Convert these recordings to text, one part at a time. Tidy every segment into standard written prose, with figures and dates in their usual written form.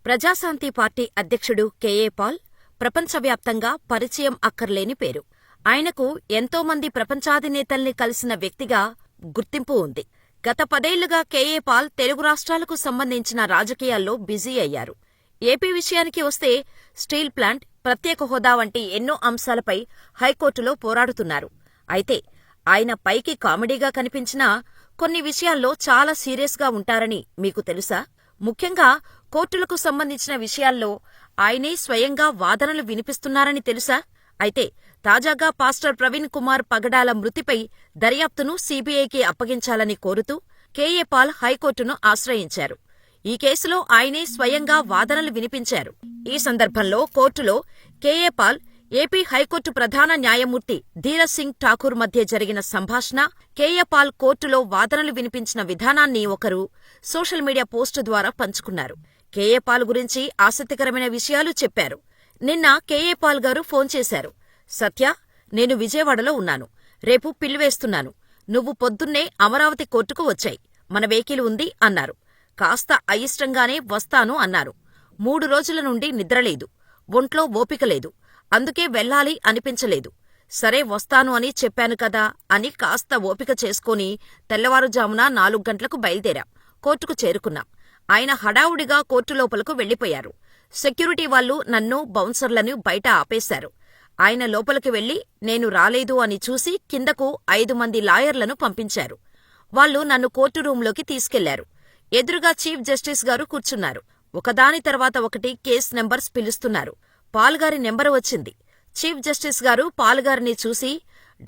Praja Shanti party అధ్యక్షుడు KA Paul ప్రపంచవ్యాప్తంగా పరిచయం అక్కర్లేని పేరు. ఆయనకు ఎంతోమంది ప్రపంచాధినేతల్ని కలిసిన వ్యక్తిగా గుర్తింపు ఉంది. గత 10 ఏళ్లుగా కెఏ పాల్ తెలుగు రాష్ట్రాలకు సంబంధించిన రాజకీయాల్లో బిజీ అయ్యారు. ఏపీ విషయానికి వస్తే స్టీల్ ప్లాంట్, ప్రత్యేక హోదా వంటి ఎన్నో అంశాలపై హైకోర్టులో పోరాడుతున్నారు. అయితే ఆయన పైకి కామెడీగా కనిపించినా కొన్ని విషయాల్లో చాలా సీరియస్గా ఉంటారని మీకు తెలుసా? ముఖ్యంగా కోర్టులకు సంబంధించిన విషయాల్లో ఆయనే స్వయంగా వాదనలు వినిపిస్తున్నారని తెలుసా? అయితే తాజాగా పాస్టర్ ప్రవీణ్ కుమార్ పగడాల మృతిపై దర్యాప్తును సీబీఐకి అప్పగించాలని కోరుతూ కెఏ పాల్ హైకోర్టును ఆశ్రయించారు. ఈ కేసులో ఆయనే స్వయంగా వాదనలు వినిపించారు. ఈ సందర్భంలో కోర్టులో కెఏ పాల్, ఏపీ హైకోర్టు ప్రధాన న్యాయమూర్తి ధీరజ్ సింగ్ ఠాకూర్ మధ్య జరిగిన సంభాషణ, కెఏ పాల్ కోర్టులో వాదనలు వినిపించిన విధానాన్ని ఒకరు సోషల్ మీడియా పోస్టు ద్వారా పంచుకున్నారు. కెఏ పాల్ గురించి ఆసక్తికరమైన విషయాలు చెప్పారు. నిన్న కెఏ పాల్ గారు ఫోన్ చేశారు. సత్య, నేను విజయవాడలో ఉన్నాను. రేపు పిల్లివేస్తున్నాను. నువ్వు పొద్దున్నే అమరావతి కోర్టుకు వచ్చాయి. మన వెహికల్ ఉంది అన్నారు. కాస్త అయిష్టంగానే వస్తాను అన్నారు. 3 రోజుల నుండి నిద్రలేదు. ఒంట్లో ఓపికలేదు. అందుకే వెళ్ళాలి అనిపించలేదు. సరే వస్తాను అని చెప్పాను కదా అని కాస్త ఓపిక చేసుకుని తెల్లవారుజామున 4 గంటలకు బయలుదేరాం. కోర్టుకు చేరుకున్నాం. ఆయన హడావుడిగా కోర్టు లోపలకు వెళ్లిపోయారు. సెక్యూరిటీ వాళ్లు నన్ను, బౌన్సర్లను బయట ఆపేశారు. ఆయన లోపలికి వెళ్లి నేను రాలేదు అని చూసి కిందకు 5 మంది లాయర్లను పంపించారు. వాళ్లు నన్ను కోర్టు రూంలోకి తీసుకెళ్లారు. ఎదురుగా చీఫ్ జస్టిస్ గారు కూర్చున్నారు. ఒకదాని తర్వాత ఒకటి కేస్ నెంబర్స్ పిలుస్తున్నారు. పాల్గారి నెంబరు వచ్చింది. చీఫ్ జస్టిస్ గారు పాల్గారిని చూసి,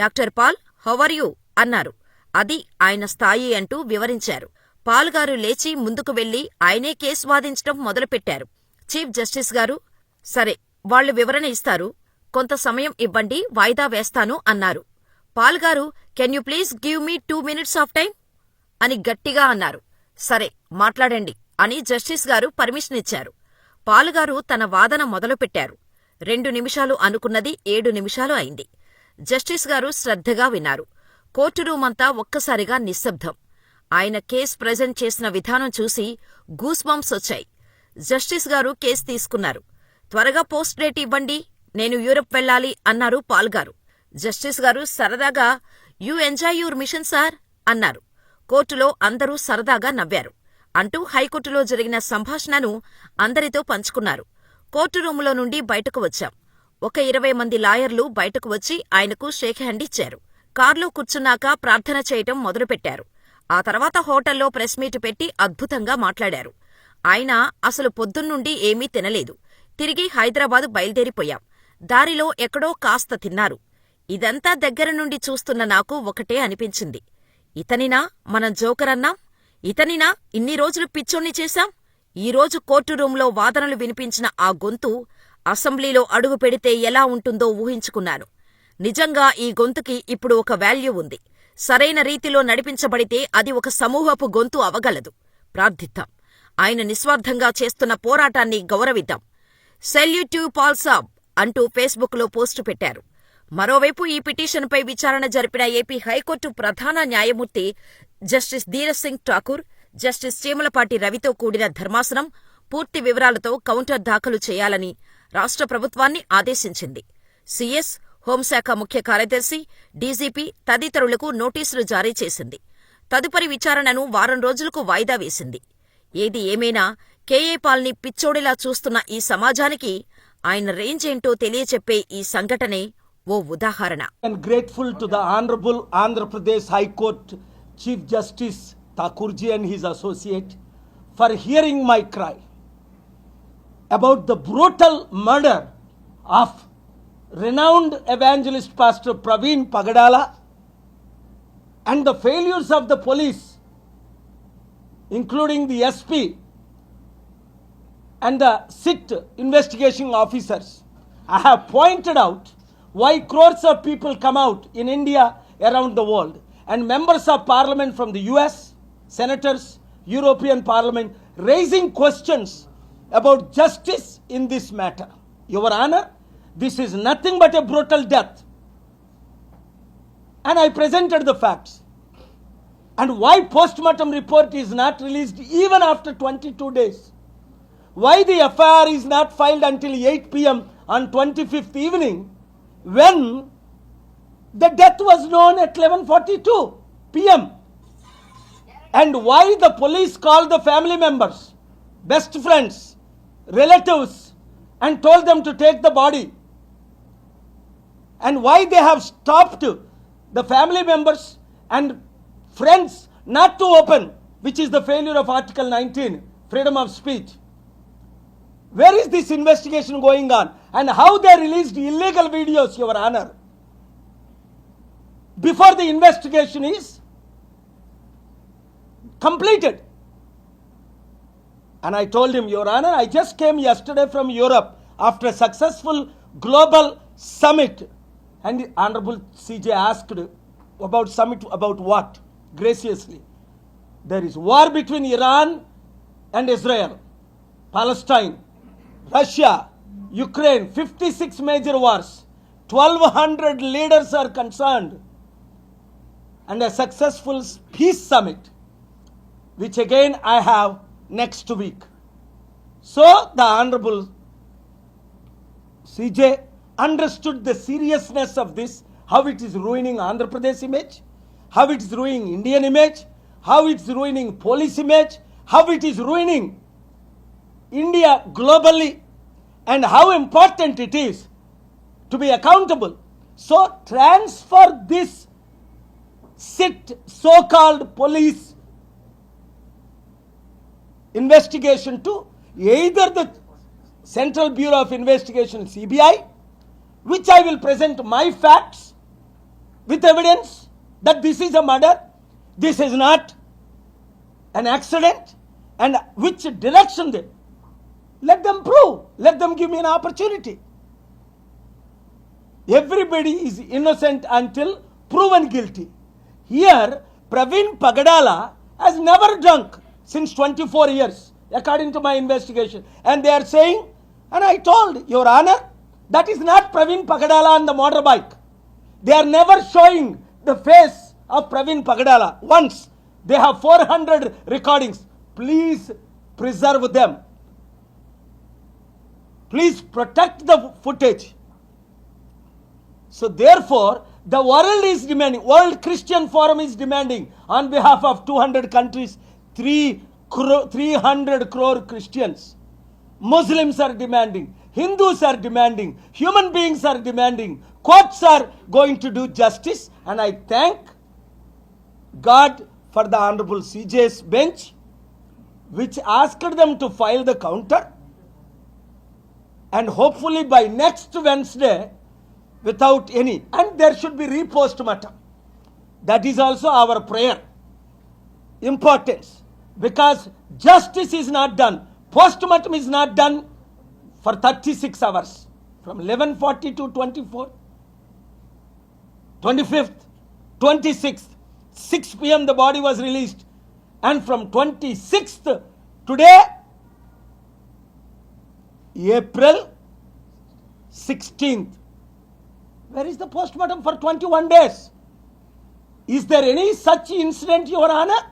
doctor Paul, how are you అన్నారు. అది ఆయన స్థాయి అంటూ వివరించారు. పాల్గారు లేచి ముందుకు వెళ్లి ఆయనే కేసు వాదించటం మొదలుపెట్టారు. చీఫ్ జస్టిస్ గారు, సరే వాళ్లు వివరణ ఇస్తారు, కొంత సమయం ఇవ్వండి, వాయిదా వేస్తాను అన్నారు. పాల్గారు, can you please give me 2 minutes of time అని గట్టిగా అన్నారు. సరే మాట్లాడండి అని జస్టిస్ గారు పర్మిషన్ ఇచ్చారు. పాల్గారు తన వాదన మొదలుపెట్టారు. 2 నిమిషాలు అనుకున్నది 7 నిమిషాలు అయింది. జస్టిస్ గారు శ్రద్ధగా విన్నారు. కోర్టు రూమంతా ఒక్కసారిగా నిశ్శబ్దం. ఆయన కేస్ ప్రెజెంట్ చేసిన విధానం చూసి గూస్ బంప్స్ వచ్చాయి. జస్టిస్ గారు కేసు తీసుకున్నారు. త్వరగా పోస్ట్ డేట్ ఇవ్వండి, నేను యూరప్ వెళ్ళాలి అన్నారు పాల్గారు. జస్టిస్ గారు సరదాగా, you enjoy your mission sir అన్నారు. కోర్టులో అందరూ సరదాగా నవ్వారు. అంటూ హైకోర్టులో జరిగిన సంభాషణను అందరితో పంచుకున్నారు. కోర్టు రూములో నుండి బయటకు వచ్చాం. ఒక 20 మంది లాయర్లు బయటకు వచ్చి ఆయనకు షేక్ హ్యాండ్ ఇచ్చారు. కార్లో కూర్చున్నాక ప్రార్థన చేయటం మొదలుపెట్టారు. ఆ తర్వాత హోటల్లో ప్రెస్ మీట్ పెట్టి అద్భుతంగా మాట్లాడారు. ఆయన అసలు పొద్దున్నుండి ఏమీ తినలేదు. తిరిగి హైదరాబాద్ బయలుదేరిపోయాం. దారిలో ఎక్కడో కాస్త తిన్నారు. ఇదంతా దగ్గర నుండి చూస్తున్న నాకు ఒకటే అనిపించింది. ఇతనినా మనం జోకరన్నాం? ఇతనినా ఇన్ని రోజులు పిచ్చోణ్ణి చేశాం? ఈరోజు కోర్టు రూంలో వాదనలు వినిపించిన ఆ గొంతు అసెంబ్లీలో అడుగు పెడితే ఎలా ఉంటుందో ఊహించుకున్నాను. నిజంగా ఈ గొంతుకి ఇప్పుడు ఒక వాల్యూ ఉంది. సరైన రీతిలో నడిపించబడితే అది ఒక సమూహపు గొంతు అవగలదు. ప్రార్థిద్దాం. ఆయన నిస్వార్థంగా చేస్తున్న పోరాటాన్ని గౌరవిద్దాం. సెల్యూట్ టు పాల్ సాబ్ అంటూ ఫేస్బుక్లో పోస్టు పెట్టారు. మరోవైపు ఈ పిటిషన్పై విచారణ జరిపిన ఏపీ హైకోర్టు ప్రధాన న్యాయమూర్తి జస్టిస్ ధీరజ్ సింగ్ ఠాకూర్, జస్టిస్ చీమలపాటి రవితో కూడిన ధర్మాసనం పూర్తి వివరాలతో కౌంటర్ దాఖలు చేయాలని రాష్ట్ర ప్రభుత్వాన్ని ఆదేశించింది. సీఎస్, హోంశాఖ ముఖ్య కార్యదర్శి, డీజీపీ తదితరులకు నోటీసులు జారీ చేసింది. తదుపరి విచారణను వారం రోజులకు వాయిదా వేసింది. ఏది ఏమైనా కెఏ పాల్ని పిచ్చోడిలా చూస్తున్న ఈ సమాజానికి ఆయన రేంజ్ ఏంటో తెలియచెప్పే ఈ సంఘటనే ఓ ఉదాహరణ. I'm grateful to the Honorable Andhra Pradesh High Court Chief Justice Thakurji and his associate for hearing my cry about the brutal murder of renowned evangelist Pastor Praveen Pagadala and the failures of the police, including the SP and the SIT investigation officers. I have pointed out why crores of people come out in India, around the world, and members of parliament from the US, senators, European Parliament, raising questions about justice in this matter. Your Honor, this is nothing but a brutal death. And I presented the facts. And why post-mortem report is not released even after 22 days? why the FIR is not filed until 8 p.m. on 25th evening when the death was known at 11:42 p.m. and why the police called the family members, best friends, relatives and told them to take the body, and why they have stopped the family members and friends not to open, which is the failure of Article 19, freedom of speech. Where is this investigation going on? And how they released illegal videos, Your Honor, before the investigation is completed. And I told him, Your Honor, I just came yesterday from Europe after a successful global summit. And the Honorable CJ asked about summit, about what? Graciously. There is war between Iran and Israel, Palestine, Russia, Ukraine, 56 major wars, 1,200 leaders are concerned, and a successful peace summit, which again I have next week. So the Honorable CJ understood the seriousness of this, how it is ruining Andhra Pradesh image, how it is ruining Indian image, how it is ruining police image, how it is ruining India globally, and how important it is to be accountable. So transfer this so-called police investigation to either the Central Bureau of Investigation, CBI, which I will present my facts with evidence that this is a murder, this is not an accident, and which direction they. Let them prove. Let them give me an opportunity. Everybody is innocent until proven guilty. Here, Praveen Pagadala has never drunk since 24 years, according to my investigation. And they are saying, and I told, Your Honor, that is not Praveen Pagadala on the motorbike. They are never showing the face of Praveen Pagadala. Once, they have 400 recordings. Please preserve them. Please protect the footage. So therefore, the world is demanding, World Christian Forum is demanding on behalf of 200 countries, 300 crore Christians. Muslims are demanding, Hindus are demanding, human beings are demanding, courts are going to do justice, and I thank God for the Honorable CJ's bench, which asked them to file the counter, and hopefully by next Wednesday, without any, and there should be re-postmortem. That is also our prayer. Importance, because justice is not done. Postmortem is not done for 36 hours. From 11:40 to 24, 25th, 26th, 6 p.m. the body was released. And from 26th, today, April 16th. Where is the postmortem for 21 days? Is there any such incident, Your Honor?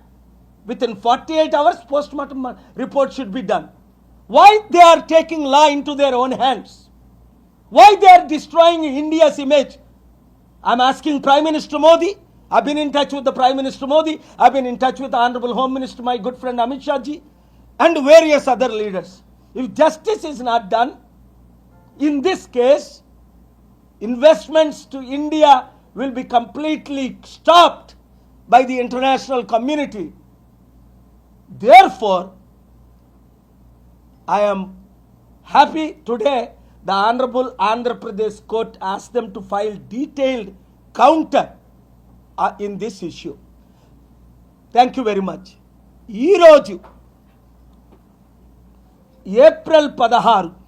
Within 48 hours, postmortem report should be done. Why they are taking law into their own hands? Why they are destroying India's image? I'm asking Prime Minister Modi. I've been in touch with the Prime Minister Modi. I've been in touch with the Honorable Home Minister, my good friend Amit Shah ji, and various other leaders. If justice is not done, in this case, investments to India will be completely stopped by the international community. Therefore, I am happy today the Honorable Andhra Pradesh Court asked them to file detailed counter in this issue. Thank you very much. ఈ రోజు April 16